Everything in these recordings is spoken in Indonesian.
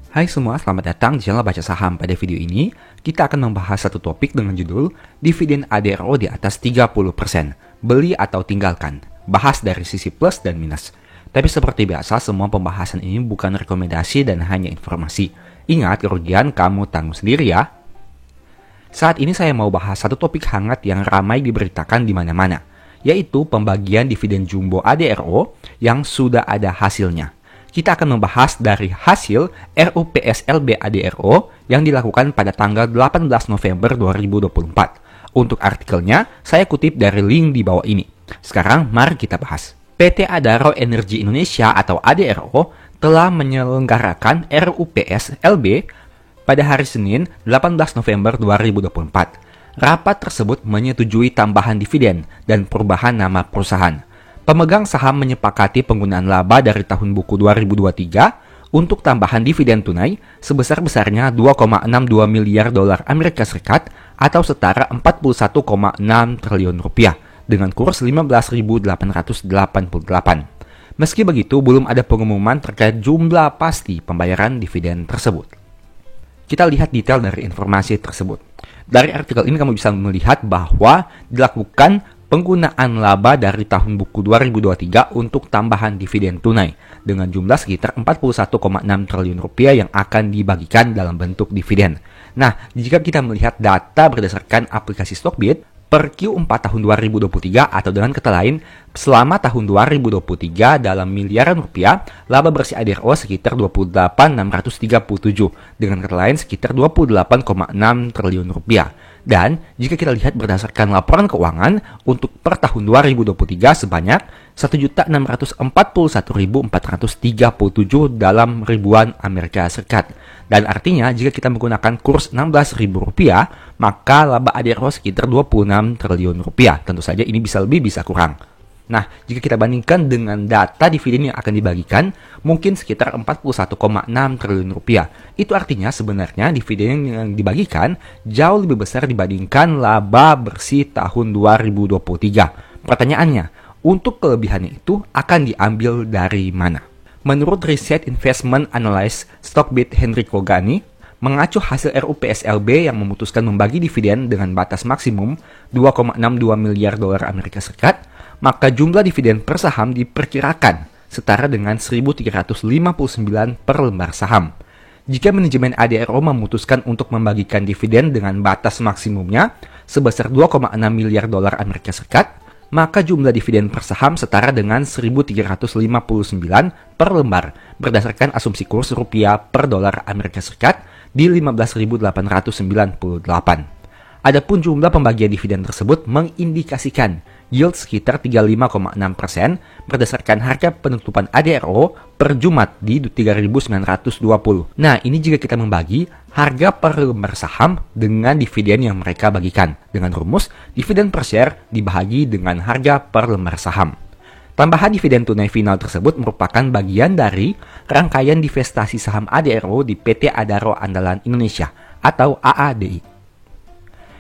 Hai semua, selamat datang di channel Baca Saham. Pada video ini, kita akan membahas satu topik dengan judul Dividen ADRO di atas 30%, beli atau tinggalkan. Bahas dari sisi plus dan minus. Tapi seperti biasa, semua pembahasan ini bukan rekomendasi dan hanya informasi. Ingat, kerugian kamu tanggung sendiri ya. Saat ini saya mau bahas satu topik hangat yang ramai diberitakan di mana-mana, yaitu pembagian dividen jumbo ADRO yang sudah ada hasilnya. Kita akan membahas dari hasil RUPSLB ADRO yang dilakukan pada tanggal 18 November 2024. Untuk artikelnya, saya kutip dari link di bawah ini. Sekarang, mari kita bahas. PT Adaro Energi Indonesia atau ADRO telah menyelenggarakan RUPSLB pada hari Senin 18 November 2024. Rapat tersebut menyetujui tambahan dividen dan perubahan nama perusahaan. Pemegang saham menyepakati penggunaan laba dari tahun buku 2023 untuk tambahan dividen tunai sebesar-besarnya 2,62 miliar dolar Amerika Serikat atau setara 41,6 triliun rupiah dengan kurs 15.888. Meski begitu, belum ada pengumuman terkait jumlah pasti pembayaran dividen tersebut. Kita lihat detail dari informasi tersebut. Dari artikel ini kamu bisa melihat bahwa dilakukan penggunaan laba dari tahun buku 2023 untuk tambahan dividen tunai dengan jumlah sekitar 41,6 triliun rupiah yang akan dibagikan dalam bentuk dividen. Nah, jika kita melihat data berdasarkan aplikasi Stockbit per Q4 tahun 2023 atau dengan kata lain, selama tahun 2023 dalam miliaran rupiah, laba bersih ADRO sekitar 28.637, dengan kata lain sekitar 28,6 triliun rupiah. Dan jika kita lihat berdasarkan laporan keuangan untuk per tahun 2023 sebanyak 1.641.437 dalam ribuan Amerika Serikat. Dan artinya jika kita menggunakan kurs Rp16.000, maka laba ADRO sekitar 26 triliun rupiah. Tentu saja ini bisa lebih bisa kurang. Nah, jika kita bandingkan dengan data dividen yang akan dibagikan, mungkin sekitar 41,6 triliun rupiah. Itu artinya sebenarnya dividen yang dibagikan jauh lebih besar dibandingkan laba bersih tahun 2023. Pertanyaannya, untuk kelebihannya itu akan diambil dari mana? Menurut riset investment analyst Stockbit Henrico Gani, mengacu hasil RUPSLB yang memutuskan membagi dividen dengan batas maksimum 2,62 miliar dolar Amerika Serikat, maka jumlah dividen per saham diperkirakan setara dengan 1.359 per lembar saham. Jika manajemen ADRO memutuskan untuk membagikan dividen dengan batas maksimumnya sebesar 2,6 miliar dolar Amerika Serikat, maka jumlah dividen per saham setara dengan 1.359 per lembar berdasarkan asumsi kurs rupiah per dolar Amerika Serikat di 15.898. Adapun jumlah pembagian dividen tersebut mengindikasikan yield sekitar 35,6% berdasarkan harga penutupan ADRO per Jumat di 3.920. Nah, ini jika kita membagi harga per lembar saham dengan dividen yang mereka bagikan. Dengan rumus, dividen per share dibagi dengan harga per lembar saham. Tambahan dividen tunai final tersebut merupakan bagian dari rangkaian divestasi saham ADRO di PT Adaro Andalan Indonesia atau AADI.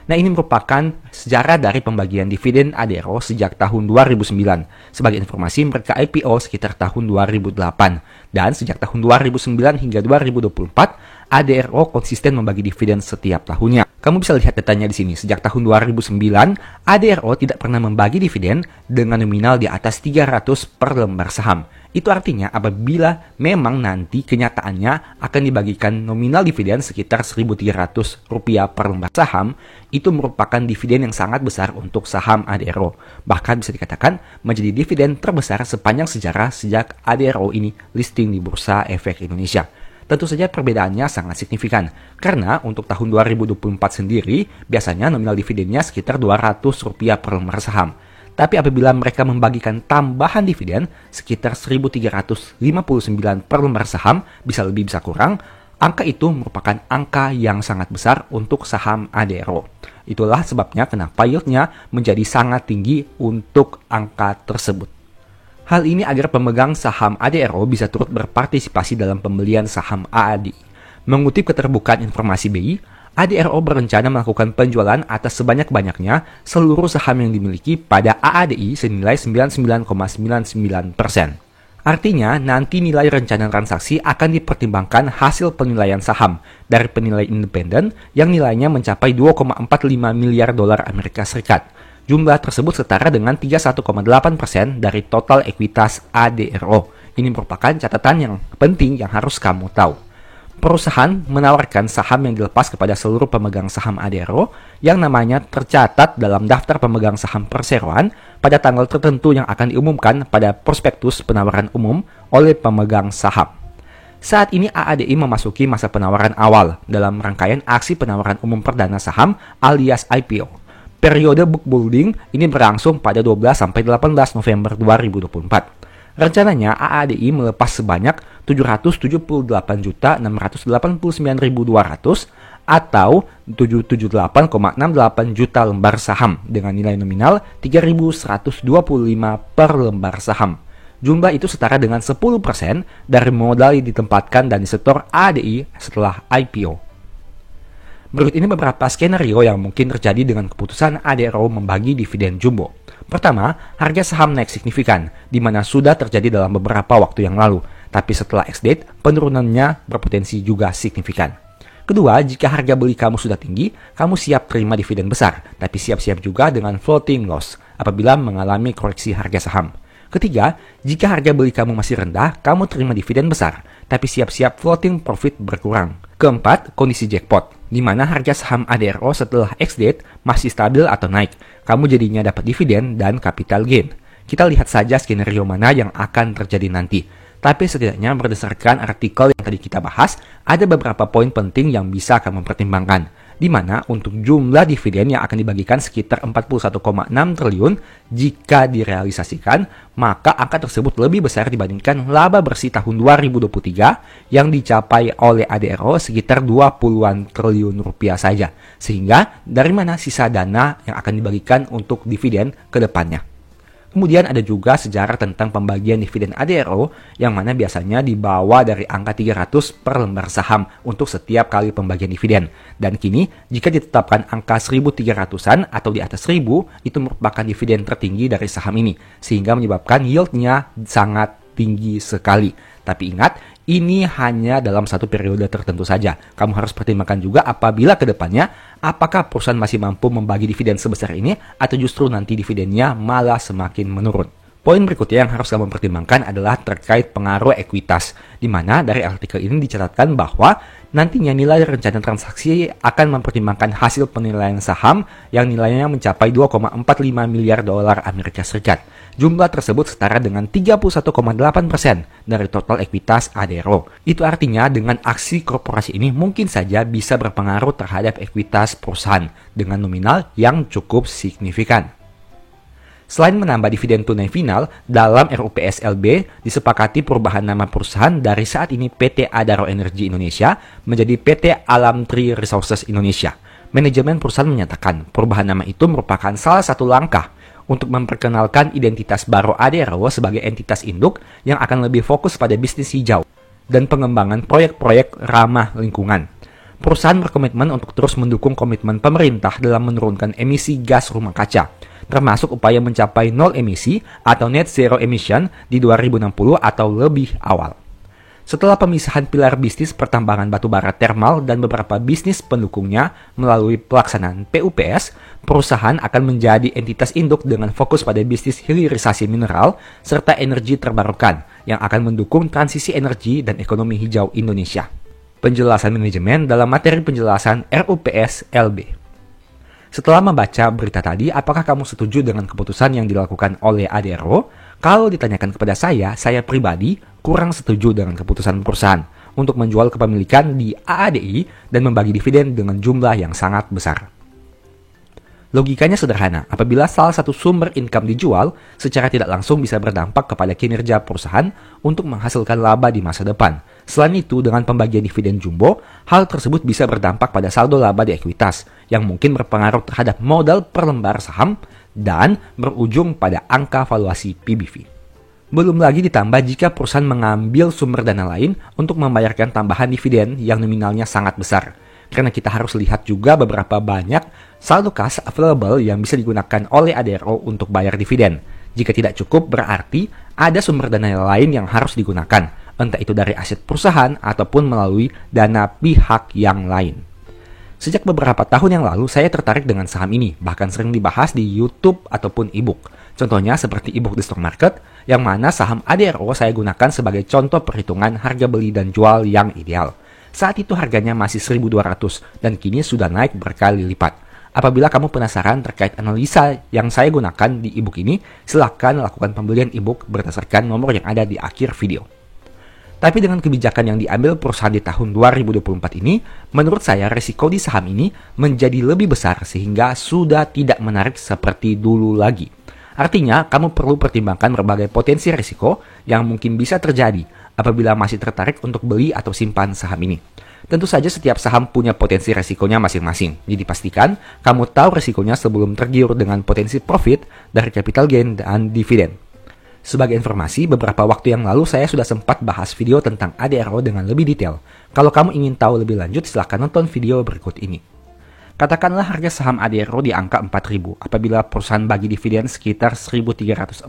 Nah, ini merupakan sejarah dari pembagian dividen ADRO sejak tahun 2009. Sebagai informasi, mereka IPO sekitar tahun 2008. Dan sejak tahun 2009 hingga 2024, ADRO konsisten membagi dividen setiap tahunnya. Kamu bisa lihat datanya di sini. Sejak tahun 2009, ADRO tidak pernah membagi dividen dengan nominal di atas 300 per lembar saham. Itu artinya apabila memang nanti kenyataannya akan dibagikan nominal dividen sekitar Rp1.300 per lembar saham, itu merupakan dividen yang sangat besar untuk saham ADRO. Bahkan bisa dikatakan menjadi dividen terbesar sepanjang sejarah sejak ADRO ini listing di Bursa Efek Indonesia. Tentu saja perbedaannya sangat signifikan, karena untuk tahun 2024 sendiri biasanya nominal dividennya sekitar Rp200 per lembar saham. Tapi apabila mereka membagikan tambahan dividen sekitar 1.359 per lembar saham, bisa lebih bisa kurang, angka itu merupakan angka yang sangat besar untuk saham ADRO. Itulah sebabnya kenapa yieldnya menjadi sangat tinggi untuk angka tersebut. Hal ini agar pemegang saham ADRO bisa turut berpartisipasi dalam pembelian saham AADI. Mengutip keterbukaan informasi BI, ADRO berencana melakukan penjualan atas sebanyak-banyaknya seluruh saham yang dimiliki pada AADI senilai 99,99%. Artinya, nanti nilai rencana transaksi akan dipertimbangkan hasil penilaian saham dari penilai independen yang nilainya mencapai 2,45 miliar dolar Amerika Serikat. Jumlah tersebut setara dengan 31,8% dari total ekuitas ADRO. Ini merupakan catatan yang penting yang harus kamu tahu. Perusahaan menawarkan saham yang dilepas kepada seluruh pemegang saham ADRO yang namanya tercatat dalam daftar pemegang saham perseroan pada tanggal tertentu yang akan diumumkan pada prospektus penawaran umum oleh pemegang saham. Saat ini AADI memasuki masa penawaran awal dalam rangkaian aksi penawaran umum perdana saham alias IPO. Periode book building ini berlangsung pada 12-18 November 2024. Rencananya AADI melepas sebanyak 778.689.200 atau 778,68 juta lembar saham dengan nilai nominal 3.125 per lembar saham. Jumlah itu setara dengan 10% dari modal yang ditempatkan dan disetor AADI setelah IPO. Berikut ini beberapa skenario yang mungkin terjadi dengan keputusan ADRO membagi dividen jumbo. Pertama, harga saham naik signifikan, di mana sudah terjadi dalam beberapa waktu yang lalu, tapi setelah ex-date, penurunannya berpotensi juga signifikan. Kedua, jika harga beli kamu sudah tinggi, kamu siap terima dividen besar, tapi siap-siap juga dengan floating loss apabila mengalami koreksi harga saham. Ketiga, jika harga beli kamu masih rendah, kamu terima dividen besar, tapi siap-siap floating profit berkurang. Keempat, kondisi jackpot, di mana harga saham ADRO setelah ex-date masih stabil atau naik. Kamu jadinya dapat dividen dan capital gain. Kita lihat saja skenario mana yang akan terjadi nanti. Tapi setidaknya berdasarkan artikel yang tadi kita bahas, ada beberapa poin penting yang bisa kamu pertimbangkan. Di mana untuk jumlah dividen yang akan dibagikan sekitar 41,6 triliun jika direalisasikan, maka angka tersebut lebih besar dibandingkan laba bersih tahun 2023 yang dicapai oleh ADRO sekitar 20-an triliun rupiah saja. Sehingga dari mana sisa dana yang akan dibagikan untuk dividen ke depannya. Kemudian ada juga sejarah tentang pembagian dividen ADRO yang mana biasanya dibawa dari angka 300 per lembar saham untuk setiap kali pembagian dividen. Dan kini jika ditetapkan angka 1.300-an atau di atas 1.000 itu merupakan dividen tertinggi dari saham ini sehingga menyebabkan yieldnya sangat tinggi sekali. Tapi ingat, ini hanya dalam satu periode tertentu saja. Kamu harus pertimbangkan juga apabila ke depannya, apakah perusahaan masih mampu membagi dividen sebesar ini atau justru nanti dividennya malah semakin menurun. Poin berikutnya yang harus kamu pertimbangkan adalah terkait pengaruh ekuitas, di mana dari artikel ini dicatatkan bahwa nantinya nilai rencana transaksi akan mempertimbangkan hasil penilaian saham yang nilainya mencapai 2,45 miliar dolar Amerika Serikat. Jumlah tersebut setara dengan 31,8% dari total ekuitas ADRO. Itu artinya dengan aksi korporasi ini mungkin saja bisa berpengaruh terhadap ekuitas perusahaan dengan nominal yang cukup signifikan. Selain menambah dividen tunai final, dalam RUPSLB disepakati perubahan nama perusahaan dari saat ini PT Adaro Energi Indonesia menjadi PT Alam Tree Resources Indonesia. Manajemen perusahaan menyatakan perubahan nama itu merupakan salah satu langkah untuk memperkenalkan identitas baru Adaro sebagai entitas induk yang akan lebih fokus pada bisnis hijau dan pengembangan proyek-proyek ramah lingkungan. Perusahaan berkomitmen untuk terus mendukung komitmen pemerintah dalam menurunkan emisi gas rumah kaca, termasuk upaya mencapai nol emisi atau net zero emission di 2060 atau lebih awal. Setelah pemisahan pilar bisnis pertambangan batubara termal dan beberapa bisnis pendukungnya melalui pelaksanaan PUPS, perusahaan akan menjadi entitas induk dengan fokus pada bisnis hilirisasi mineral serta energi terbarukan yang akan mendukung transisi energi dan ekonomi hijau Indonesia. Penjelasan manajemen dalam materi penjelasan RUPS LB. Setelah membaca berita tadi, apakah kamu setuju dengan keputusan yang dilakukan oleh ADRO? Kalau ditanyakan kepada saya pribadi kurang setuju dengan keputusan perusahaan untuk menjual kepemilikan di AADI dan membagi dividen dengan jumlah yang sangat besar. Logikanya sederhana, apabila salah satu sumber income dijual, secara tidak langsung bisa berdampak kepada kinerja perusahaan untuk menghasilkan laba di masa depan. Selain itu, dengan pembagian dividen jumbo, hal tersebut bisa berdampak pada saldo laba di ekuitas, yang mungkin berpengaruh terhadap modal per lembar saham dan berujung pada angka valuasi PBV. Belum lagi ditambah jika perusahaan mengambil sumber dana lain untuk membayarkan tambahan dividen yang nominalnya sangat besar. Karena kita harus lihat juga beberapa banyak saldo kas available yang bisa digunakan oleh ADRO untuk bayar dividen. Jika tidak cukup, berarti ada sumber dana lain yang harus digunakan, entah itu dari aset perusahaan ataupun melalui dana pihak yang lain. Sejak beberapa tahun yang lalu, saya tertarik dengan saham ini, bahkan sering dibahas di YouTube ataupun e-book. Contohnya seperti e-book di stock market, yang mana saham ADRO saya gunakan sebagai contoh perhitungan harga beli dan jual yang ideal. Saat itu harganya masih 1.200 dan kini sudah naik berkali lipat. Apabila kamu penasaran terkait analisa yang saya gunakan di e-book ini, silakan lakukan pembelian e-book berdasarkan nomor yang ada di akhir video. Tapi dengan kebijakan yang diambil perusahaan di tahun 2024 ini, menurut saya risiko di saham ini menjadi lebih besar sehingga sudah tidak menarik seperti dulu lagi. Artinya, kamu perlu pertimbangkan berbagai potensi risiko yang mungkin bisa terjadi apabila masih tertarik untuk beli atau simpan saham ini. Tentu saja setiap saham punya potensi risikonya masing-masing. Jadi pastikan kamu tahu risikonya sebelum tergiur dengan potensi profit dari capital gain dan dividen. Sebagai informasi, beberapa waktu yang lalu saya sudah sempat bahas video tentang ADRO dengan lebih detail. Kalau kamu ingin tahu lebih lanjut, silahkan nonton video berikut ini. Katakanlah harga saham ADRO di angka 4.000. Apabila perusahaan bagi dividen sekitar 1.346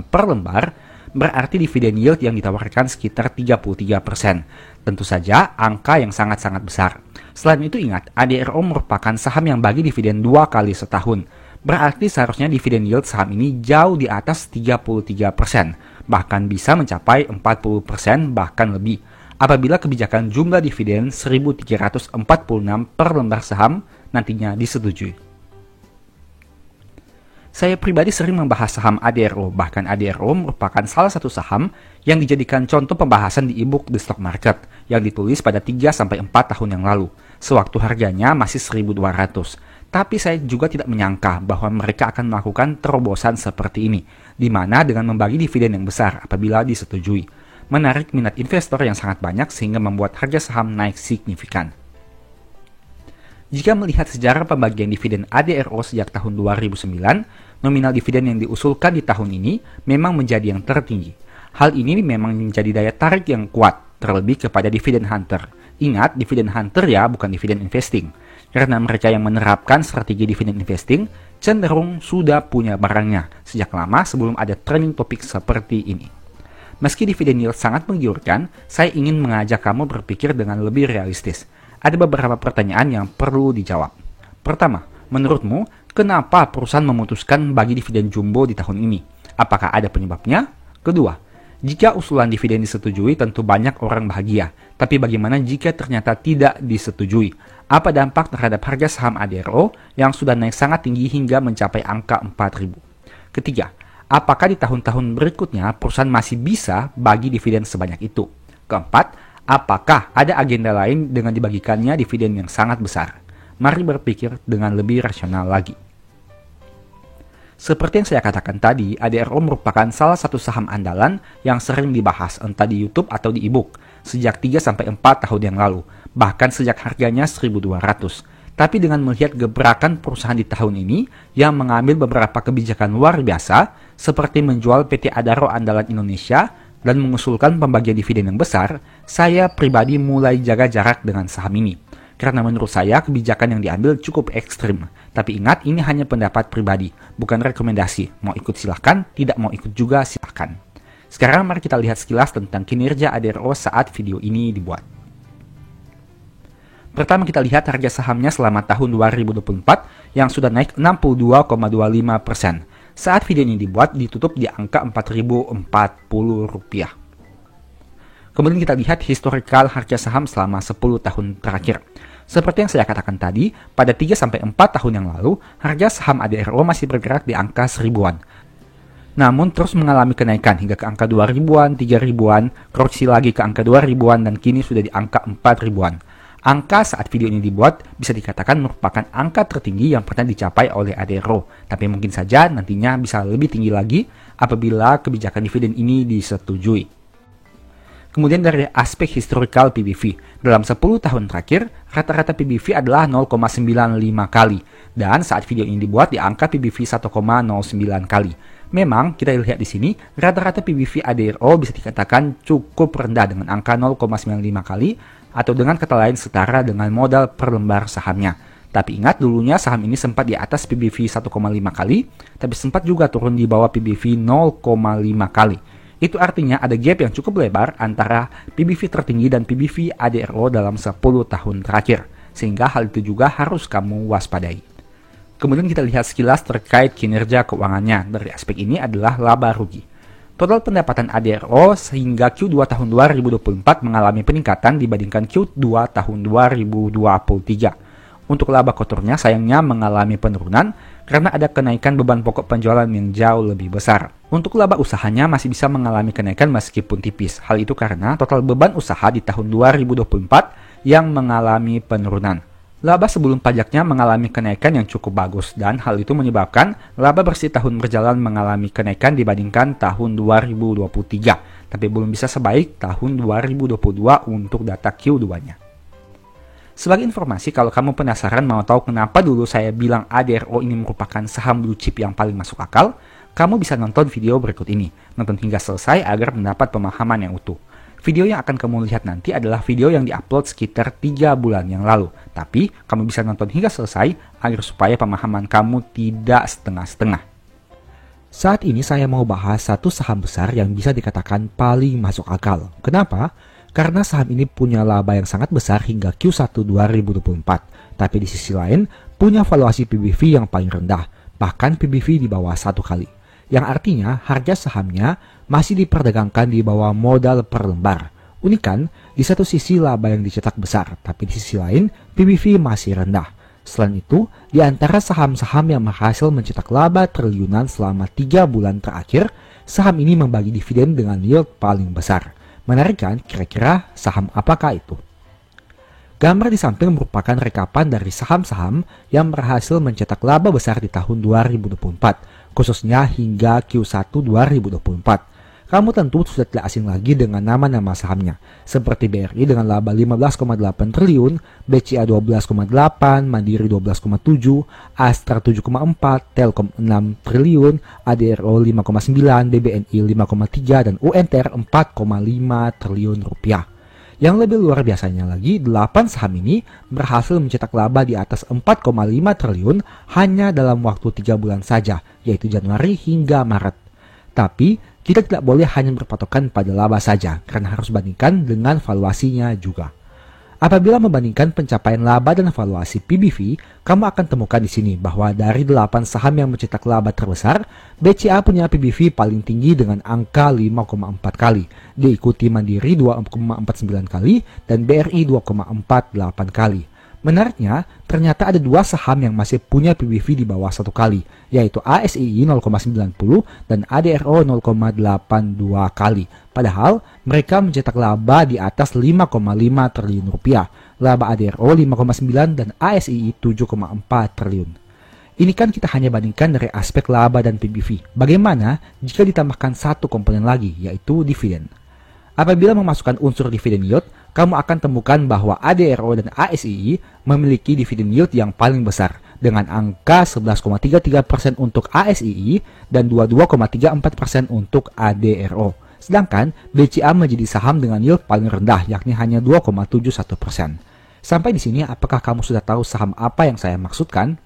per lembar, berarti dividen yield yang ditawarkan sekitar 33%. Tentu saja, angka yang sangat-sangat besar. Selain itu ingat, ADRO merupakan saham yang bagi dividen 2 kali setahun. Berarti seharusnya dividen yield saham ini jauh di atas 33%, bahkan bisa mencapai 40% bahkan lebih, apabila kebijakan jumlah dividen 1.346 per lembar saham nantinya disetujui. Saya pribadi sering membahas saham ADRO, bahkan ADRO merupakan salah satu saham yang dijadikan contoh pembahasan di e-book The Stock Market yang ditulis pada 3-4 tahun yang lalu, sewaktu harganya masih 1.200. Tapi saya juga tidak menyangka bahwa mereka akan melakukan terobosan seperti ini, di mana dengan membagi dividen yang besar apabila disetujui, menarik minat investor yang sangat banyak sehingga membuat harga saham naik signifikan. Jika melihat sejarah pembagian dividen ADRO sejak tahun 2009, nominal dividen yang diusulkan di tahun ini memang menjadi yang tertinggi. Hal ini memang menjadi daya tarik yang kuat, terlebih kepada dividen hunter. Ingat, dividen hunter ya, bukan dividen investing. Karena mereka yang menerapkan strategi dividen investing cenderung sudah punya barangnya sejak lama sebelum ada trending topik seperti ini. Meski dividen yield sangat menggiurkan, saya ingin mengajak kamu berpikir dengan lebih realistis. Ada beberapa pertanyaan yang perlu dijawab. Pertama, menurutmu, kenapa perusahaan memutuskan bagi dividen jumbo di tahun ini? Apakah ada penyebabnya? Kedua, jika usulan dividen disetujui, tentu banyak orang bahagia. Tapi bagaimana jika ternyata tidak disetujui? Apa dampak terhadap harga saham ADRO yang sudah naik sangat tinggi hingga mencapai angka 4.000? Ketiga, apakah di tahun-tahun berikutnya perusahaan masih bisa bagi dividen sebanyak itu? Keempat, apakah ada agenda lain dengan dibagikannya dividen yang sangat besar? Mari berpikir dengan lebih rasional lagi. Seperti yang saya katakan tadi, ADRO merupakan salah satu saham andalan yang sering dibahas entah di YouTube atau di e-book sejak 3-4 tahun yang lalu, bahkan sejak harganya 1.200. Tapi dengan melihat gebrakan perusahaan di tahun ini yang mengambil beberapa kebijakan luar biasa seperti menjual PT Adaro Andalan Indonesia dan mengusulkan pembagian dividen yang besar, saya pribadi mulai jaga jarak dengan saham ini. Karena menurut saya kebijakan yang diambil cukup ekstrim. Tapi ingat, ini hanya pendapat pribadi, bukan rekomendasi. Mau ikut silahkan, tidak mau ikut juga silahkan. Sekarang mari kita lihat sekilas tentang kinerja ADRO saat video ini dibuat. Pertama kita lihat harga sahamnya selama tahun 2024 yang sudah naik 62,25%. Saat video ini dibuat ditutup di angka Rp4.040. Kemudian kita lihat historical harga saham selama 10 tahun terakhir. Seperti yang saya katakan tadi, pada 3-4 tahun yang lalu, harga saham ADRO masih bergerak di angka 1000-an. Namun terus mengalami kenaikan hingga ke angka 2000-an, 3000-an, koreksi lagi ke angka 2000-an, dan kini sudah di angka 4000-an. Angka saat video ini dibuat bisa dikatakan merupakan angka tertinggi yang pernah dicapai oleh ADRO. Tapi mungkin saja nantinya bisa lebih tinggi lagi apabila kebijakan dividen ini disetujui. Kemudian dari aspek historical PBV, dalam 10 tahun terakhir, rata-rata PBV adalah 0,95 kali. Dan saat video ini dibuat di angka PBV 1,09 kali. Memang, kita lihat di sini, rata-rata PBV ADRO bisa dikatakan cukup rendah dengan angka 0,95 kali, atau dengan kata lain setara dengan modal per lembar sahamnya. Tapi ingat, dulunya saham ini sempat di atas PBV 1,5 kali, tapi sempat juga turun di bawah PBV 0,5 kali. Itu artinya ada gap yang cukup lebar antara PBV tertinggi dan PBV ADRO dalam 10 tahun terakhir, sehingga hal itu juga harus kamu waspadai. Kemudian kita lihat sekilas terkait kinerja keuangannya. Dari aspek ini adalah laba rugi. Total pendapatan ADRO sehingga Q2 tahun 2024 mengalami peningkatan dibandingkan Q2 tahun 2023. Untuk laba kotornya sayangnya mengalami penurunan karena ada kenaikan beban pokok penjualan yang jauh lebih besar. Untuk laba usahanya masih bisa mengalami kenaikan meskipun tipis. Hal itu karena total beban usaha di tahun 2024 yang mengalami penurunan. Laba sebelum pajaknya mengalami kenaikan yang cukup bagus dan hal itu menyebabkan laba bersih tahun berjalan mengalami kenaikan dibandingkan tahun 2023, tapi belum bisa sebaik tahun 2022 untuk data Q2-nya. Sebagai informasi, kalau kamu penasaran mau tahu kenapa dulu saya bilang ADRO ini merupakan saham blue chip yang paling masuk akal, kamu bisa nonton video berikut ini. Nonton hingga selesai agar mendapat pemahaman yang utuh. Video yang akan kamu lihat nanti adalah video yang diupload sekitar 3 bulan yang lalu. Tapi, kamu bisa nonton hingga selesai agar supaya pemahaman kamu tidak setengah-setengah. Saat ini saya mau bahas satu saham besar yang bisa dikatakan paling masuk akal. Kenapa? Karena saham ini punya laba yang sangat besar hingga Q1 2024. Tapi di sisi lain, punya valuasi PBV yang paling rendah, bahkan PBV di bawah 1 kali. Yang artinya harga sahamnya masih diperdagangkan di bawah modal per lembar. Unik kan, di satu sisi laba yang dicetak besar, tapi di sisi lain PBV masih rendah. Selain itu, di antara saham-saham yang berhasil mencetak laba triliunan selama 3 bulan terakhir, saham ini membagi dividen dengan yield paling besar. Menarik kan, kira-kira saham apakah itu? Gambar di samping merupakan rekapan dari saham-saham yang berhasil mencetak laba besar di tahun 2024, khususnya hingga Q1 2024. Kamu tentu sudah tidak asing lagi dengan nama-nama sahamnya, seperti BRI dengan laba 15,8 triliun, BCA 12,8, Mandiri 12,7, Astra 7,4, Telkom 6 triliun, ADRO 5,9, BBNI 5,3, dan UNTR 4,5 triliun rupiah. Yang lebih luar biasanya lagi, 8 saham ini berhasil mencetak laba di atas 4,5 triliun hanya dalam waktu 3 bulan saja, yaitu Januari hingga Maret. Tapi, kita tidak boleh hanya berpatokan pada laba saja, karena harus bandingkan dengan valuasinya juga. Apabila membandingkan pencapaian laba dan valuasi PBV, kamu akan temukan di sini bahwa dari 8 saham yang mencetak laba terbesar, BCA punya PBV paling tinggi dengan angka 5,4 kali, diikuti Mandiri 2,49 kali, dan BRI 2,48 kali. Menariknya, ternyata ada 2 saham yang masih punya PBV di bawah 1 kali, yaitu ASII 0,90 dan ADRO 0,82 kali. Padahal, mereka mencetak laba di atas 5,5 triliun rupiah, laba ADRO 5,9 dan ASII 7,4 triliun. Ini kan kita hanya bandingkan dari aspek laba dan PBV. Bagaimana jika ditambahkan satu komponen lagi, yaitu dividen? Apabila memasukkan unsur dividen yield, kamu akan temukan bahwa ADRO dan ASII memiliki dividen yield yang paling besar dengan angka 11,33% untuk ASII dan 22,34% untuk ADRO. Sedangkan BCA menjadi saham dengan yield paling rendah yakni hanya 2,71%. Sampai di sini apakah kamu sudah tahu saham apa yang saya maksudkan?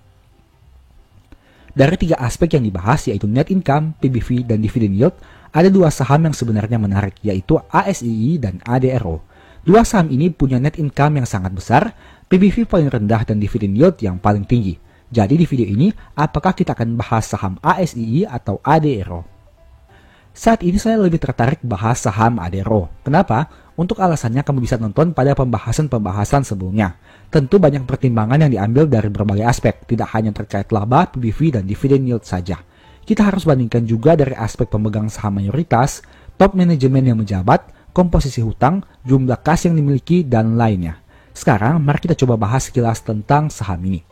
Dari 3 aspek yang dibahas yaitu net income, PBV, dan dividen yield, ada 2 saham yang sebenarnya menarik yaitu ASII dan ADRO. 2 saham ini punya net income yang sangat besar, PBV paling rendah dan dividen yield yang paling tinggi. Jadi di video ini, apakah kita akan bahas saham ASII atau ADRO? Saat ini saya lebih tertarik bahas saham ADRO. Kenapa? Untuk alasannya kamu bisa nonton pada pembahasan-pembahasan sebelumnya. Tentu banyak pertimbangan yang diambil dari berbagai aspek, tidak hanya terkait laba, PBV, dan dividen yield saja. Kita harus bandingkan juga dari aspek pemegang saham mayoritas, top manajemen yang menjabat, komposisi hutang, jumlah kas yang dimiliki, dan lainnya. Sekarang, mari kita coba bahas sekilas tentang saham ini.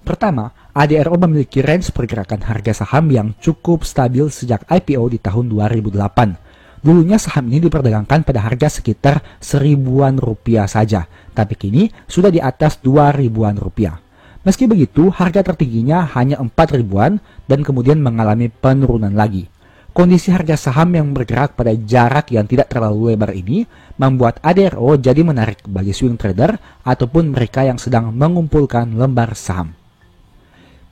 Pertama, ADRO memiliki range pergerakan harga saham yang cukup stabil sejak IPO di tahun 2008. Dulunya saham ini diperdagangkan pada harga sekitar Rp1.000-an saja, tapi kini sudah di atas Rp2.000-an. Meski begitu, harga tertingginya hanya Rp4.000-an dan kemudian mengalami penurunan lagi. Kondisi harga saham yang bergerak pada jarak yang tidak terlalu lebar ini membuat ADRO jadi menarik bagi swing trader ataupun mereka yang sedang mengumpulkan lembar saham.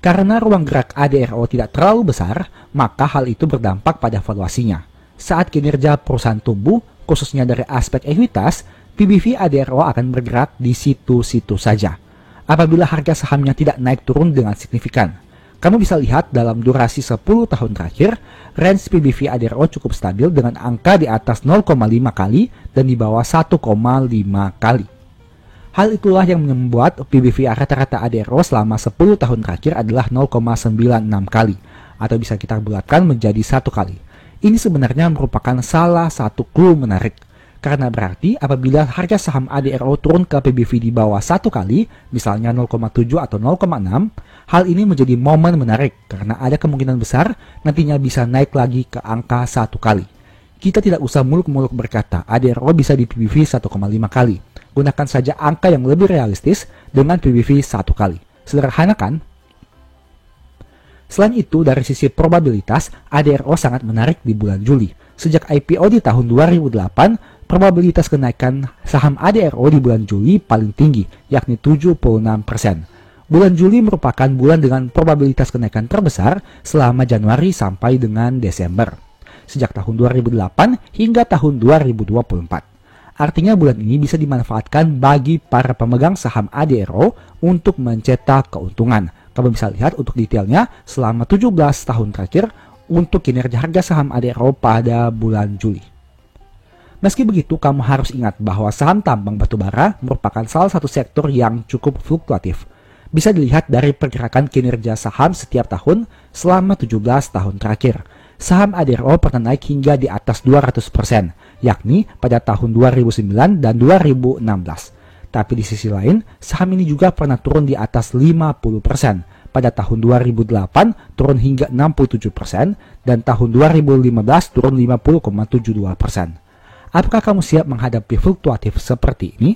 Karena ruang gerak ADRO tidak terlalu besar, maka hal itu berdampak pada valuasinya. Saat kinerja perusahaan tumbuh, khususnya dari aspek ekuitas, PBV ADRO akan bergerak di situ-situ saja. Apabila harga sahamnya tidak naik turun dengan signifikan, kamu bisa lihat dalam durasi 10 tahun terakhir, range PBV ADRO cukup stabil dengan angka di atas 0,5 kali dan di bawah 1,5 kali. Hal itulah yang membuat PBV rata-rata ADRO selama 10 tahun terakhir adalah 0,96 kali, atau bisa kita bulatkan menjadi 1 kali. Ini sebenarnya merupakan salah satu clue menarik, karena berarti apabila harga saham ADRO turun ke PBV di bawah 1 kali, misalnya 0,7 atau 0,6, hal ini menjadi momen menarik karena ada kemungkinan besar nantinya bisa naik lagi ke angka 1 kali. Kita tidak usah muluk-muluk berkata ADRO bisa di PBV 1,5 kali. Gunakan saja angka yang lebih realistis dengan PBV 1 kali. Sederhana kan? Selain itu, dari sisi probabilitas, ADRO sangat menarik di bulan Juli. Sejak IPO di tahun 2008, probabilitas kenaikan saham ADRO di bulan Juli paling tinggi, yakni 76%. Bulan Juli merupakan bulan dengan probabilitas kenaikan terbesar selama Januari sampai dengan Desember, sejak tahun 2008 hingga tahun 2024. Artinya bulan ini bisa dimanfaatkan bagi para pemegang saham ADRO untuk mencetak keuntungan. Kamu bisa lihat untuk detailnya selama 17 tahun terakhir untuk kinerja harga saham ADRO pada bulan Juli. Meski begitu, kamu harus ingat bahwa saham tambang batubara merupakan salah satu sektor yang cukup fluktuatif. Bisa dilihat dari pergerakan kinerja saham setiap tahun selama 17 tahun terakhir. Saham ADRO pernah naik hingga di atas 200%, yakni pada tahun 2009 dan 2016. Tapi di sisi lain, saham ini juga pernah turun di atas 50%. Pada tahun 2008 turun hingga 67% dan tahun 2015 turun 50,72%. Apakah kamu siap menghadapi fluktuatif seperti ini?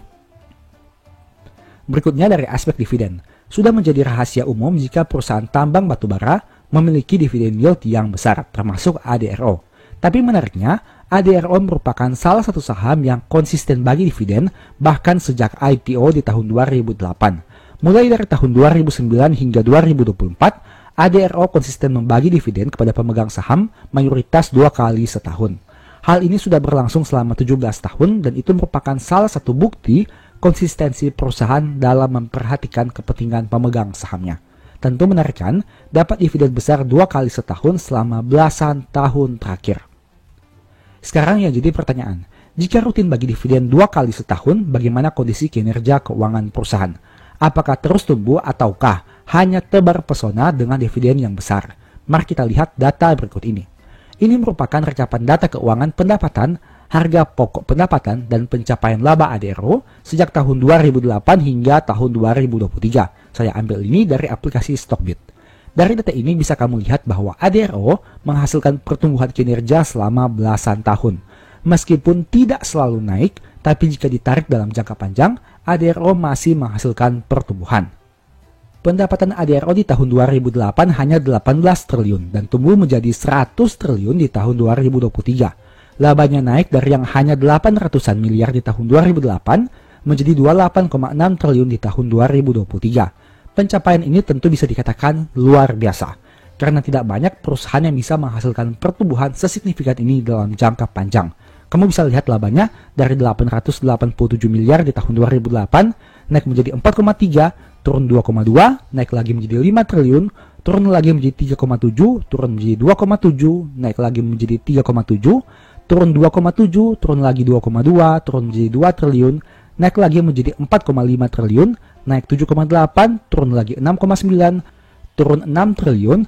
Berikutnya dari aspek dividen. Sudah menjadi rahasia umum jika perusahaan tambang batubara memiliki dividen yield yang besar, termasuk ADRO. Tapi menariknya, ADRO merupakan salah satu saham yang konsisten bagi dividen bahkan sejak IPO di tahun 2008. Mulai dari tahun 2009 hingga 2024, ADRO konsisten membagi dividen kepada pemegang saham mayoritas 2 kali setahun. Hal ini sudah berlangsung selama 17 tahun dan itu merupakan salah satu bukti konsistensi perusahaan dalam memperhatikan kepentingan pemegang sahamnya. Tentu menarikkan, dapat dividen besar 2 kali setahun selama belasan tahun terakhir. Sekarang yang jadi pertanyaan, jika rutin bagi dividen 2 kali setahun, bagaimana kondisi kinerja keuangan perusahaan? Apakah terus tumbuh ataukah hanya tebar pesona dengan dividen yang besar? Mari kita lihat data berikut ini. Ini merupakan rekapan data keuangan pendapatan, harga pokok pendapatan, dan pencapaian laba ADRO sejak tahun 2008 hingga tahun 2023. Saya ambil ini dari aplikasi Stockbit. Dari data ini bisa kamu lihat bahwa ADRO menghasilkan pertumbuhan kinerja selama belasan tahun. Meskipun tidak selalu naik, tapi jika ditarik dalam jangka panjang, ADRO masih menghasilkan pertumbuhan. Pendapatan ADRO di tahun 2008 hanya 18 triliun dan tumbuh menjadi 100 triliun di tahun 2023. Labanya naik dari yang hanya 800-an miliar di tahun 2008 menjadi 28,6 triliun di tahun 2023. Pencapaian ini tentu bisa dikatakan luar biasa, karena tidak banyak perusahaan yang bisa menghasilkan pertumbuhan sesignifikan ini dalam jangka panjang. Kamu bisa lihat labanya dari 887 miliar di tahun 2008, naik menjadi 4,3, turun 2,2, naik lagi menjadi 5 triliun, turun lagi menjadi 3,7, turun menjadi 2,7, naik lagi menjadi 3,7, turun 2,7, turun lagi 2,2, turun menjadi 2 triliun, naik lagi menjadi 4,5 triliun, naik 7,8, turun lagi 6,9, turun 6 triliun,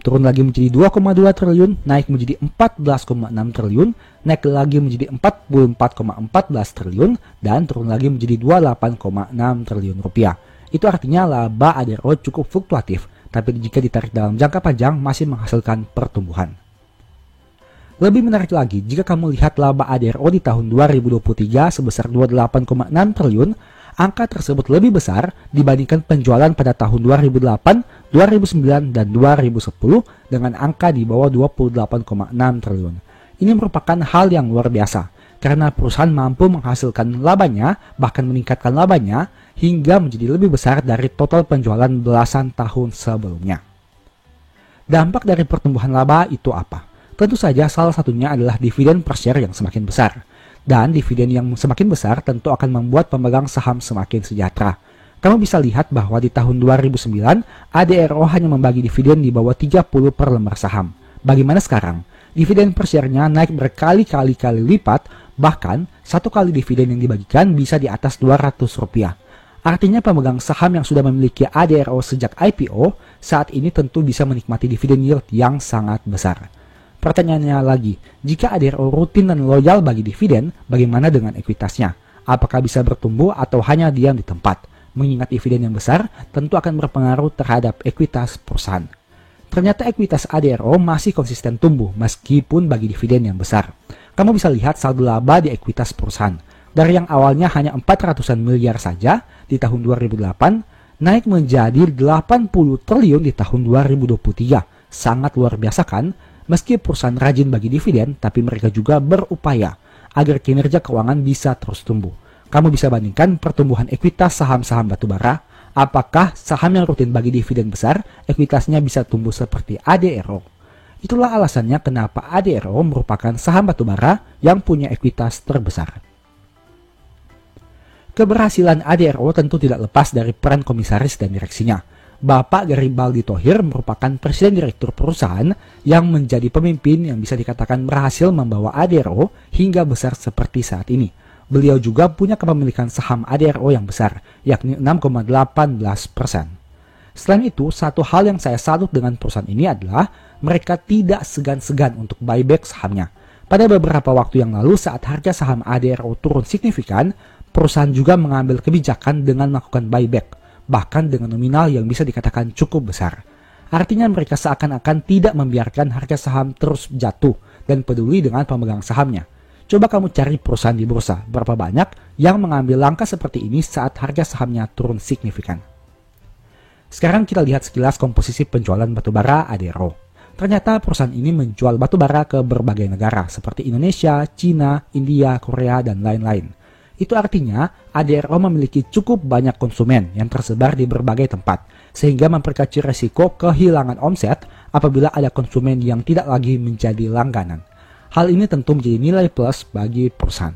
turun lagi menjadi 2,2 triliun, naik menjadi 14,6 triliun, naik lagi menjadi 44,14 triliun, dan turun lagi menjadi 28,6 triliun rupiah. Itu artinya laba ADRO cukup fluktuatif, tapi jika ditarik dalam jangka panjang masih menghasilkan pertumbuhan. Lebih menarik lagi, jika kamu lihat laba ADRO di tahun 2023 sebesar 28,6 triliun, angka tersebut lebih besar dibandingkan penjualan pada tahun 2008, 2009 dan 2010 dengan angka di bawah 28,6 triliun. Ini merupakan hal yang luar biasa, karena perusahaan mampu menghasilkan labanya, bahkan meningkatkan labanya, hingga menjadi lebih besar dari total penjualan belasan tahun sebelumnya. Dampak dari pertumbuhan laba itu apa? Tentu saja salah satunya adalah dividen per share yang semakin besar. Dan dividen yang semakin besar tentu akan membuat pemegang saham semakin sejahtera. Kamu bisa lihat bahwa di tahun 2009, ADRO hanya membagi dividen di bawah 30 per lembar saham. Bagaimana sekarang? Dividen per share-nya naik berkali-kali lipat, bahkan satu kali dividen yang dibagikan bisa di atas Rp200. Artinya pemegang saham yang sudah memiliki ADRO sejak IPO, saat ini tentu bisa menikmati dividen yield yang sangat besar. Pertanyaannya lagi, jika ADRO rutin dan loyal bagi dividen, bagaimana dengan ekuitasnya? Apakah bisa bertumbuh atau hanya diam di tempat? Mengingat dividen yang besar, tentu akan berpengaruh terhadap ekuitas perusahaan. Ternyata ekuitas ADRO masih konsisten tumbuh meskipun bagi dividen yang besar. Kamu bisa lihat saldo laba di ekuitas perusahaan. Dari yang awalnya hanya 400-an miliar saja di tahun 2008, naik menjadi 80 triliun di tahun 2023. Sangat luar biasa kan? Meski perusahaan rajin bagi dividen, tapi mereka juga berupaya agar kinerja keuangan bisa terus tumbuh. Kamu bisa bandingkan pertumbuhan ekuitas saham-saham batubara. Apakah saham yang rutin bagi dividen besar, ekuitasnya bisa tumbuh seperti ADRO? Itulah alasannya kenapa ADRO merupakan saham batubara yang punya ekuitas terbesar. Keberhasilan ADRO tentu tidak lepas dari peran komisaris dan direksinya. Bapak Garibaldi Thohir merupakan presiden direktur perusahaan yang menjadi pemimpin yang bisa dikatakan berhasil membawa ADRO hingga besar seperti saat ini. Beliau juga punya kepemilikan saham ADRO yang besar, yakni 6,18%. Selain itu, satu hal yang saya salut dengan perusahaan ini adalah mereka tidak segan-segan untuk buyback sahamnya. Pada beberapa waktu yang lalu saat harga saham ADRO turun signifikan, perusahaan juga mengambil kebijakan dengan melakukan buyback, bahkan dengan nominal yang bisa dikatakan cukup besar. Artinya mereka seakan-akan tidak membiarkan harga saham terus jatuh dan peduli dengan pemegang sahamnya. Coba kamu cari perusahaan di bursa, berapa banyak yang mengambil langkah seperti ini saat harga sahamnya turun signifikan. Sekarang kita lihat sekilas komposisi penjualan batubara ADRO. Ternyata perusahaan ini menjual batubara ke berbagai negara seperti Indonesia, Cina, India, Korea, dan lain-lain. Itu artinya ADRO memiliki cukup banyak konsumen yang tersebar di berbagai tempat, sehingga memperkecil resiko kehilangan omset apabila ada konsumen yang tidak lagi menjadi langganan. Hal ini tentu menjadi nilai plus bagi perusahaan.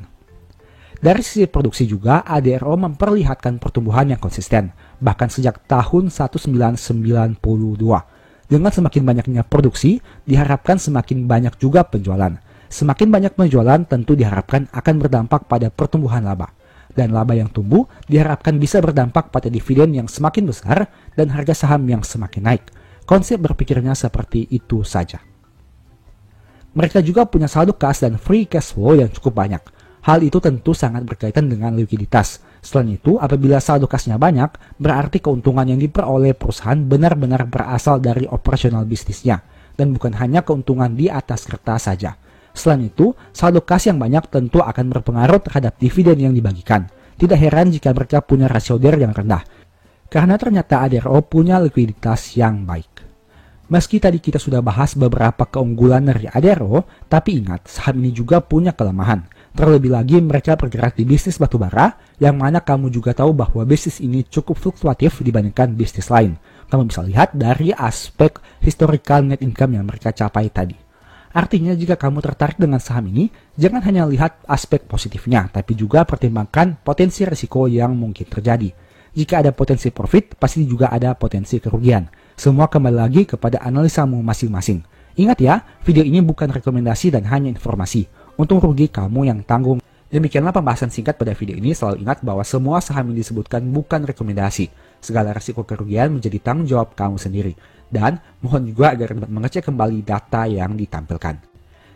Dari sisi produksi juga, ADRO memperlihatkan pertumbuhan yang konsisten, bahkan sejak tahun 1992. Dengan semakin banyaknya produksi, diharapkan semakin banyak juga penjualan. Semakin banyak penjualan tentu diharapkan akan berdampak pada pertumbuhan laba. Dan laba yang tumbuh diharapkan bisa berdampak pada dividen yang semakin besar dan harga saham yang semakin naik. Konsep berpikirnya seperti itu saja. Mereka juga punya saldo kas dan free cash flow yang cukup banyak. Hal itu tentu sangat berkaitan dengan likuiditas. Selain itu, apabila saldo kasnya banyak, berarti keuntungan yang diperoleh perusahaan benar-benar berasal dari operasional bisnisnya, dan bukan hanya keuntungan di atas kertas saja. Selain itu, saldo kas yang banyak tentu akan berpengaruh terhadap dividen yang dibagikan. Tidak heran jika mereka punya rasio DER yang rendah, karena ternyata ADRO punya likuiditas yang baik. Meski tadi kita sudah bahas beberapa keunggulan dari ADRO, tapi ingat, saham ini juga punya kelemahan. Terlebih lagi mereka bergerak di bisnis batubara, yang mana kamu juga tahu bahwa bisnis ini cukup fluktuatif dibandingkan bisnis lain. Kamu bisa lihat dari aspek historical net income yang mereka capai tadi. Artinya jika kamu tertarik dengan saham ini, jangan hanya lihat aspek positifnya, tapi juga pertimbangkan potensi risiko yang mungkin terjadi. Jika ada potensi profit, pasti juga ada potensi kerugian. Semua kembali lagi kepada analisamu masing-masing. Ingat ya, video ini bukan rekomendasi dan hanya informasi. Untung rugi kamu yang tanggung. Demikianlah pembahasan singkat pada video ini. Selalu ingat bahwa semua saham yang disebutkan bukan rekomendasi. Segala risiko kerugian menjadi tanggung jawab kamu sendiri. Dan mohon juga agar dapat mengecek kembali data yang ditampilkan.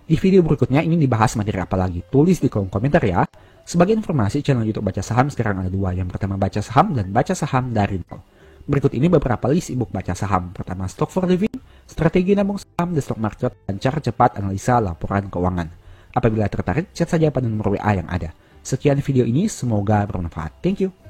Di video berikutnya ingin dibahas materi apa lagi? Tulis di kolom komentar ya. Sebagai informasi, channel YouTube Baca Saham sekarang ada dua. Yang pertama Baca Saham dan Baca Saham dari nol. Berikut ini beberapa list ebook baca saham. Pertama, Stock for Living, Strategi Nabung Saham, The Stock Market, dan Cara Cepat Analisa Laporan Keuangan. Apabila tertarik, chat saja pada nomor WA yang ada. Sekian video ini, semoga bermanfaat. Thank you.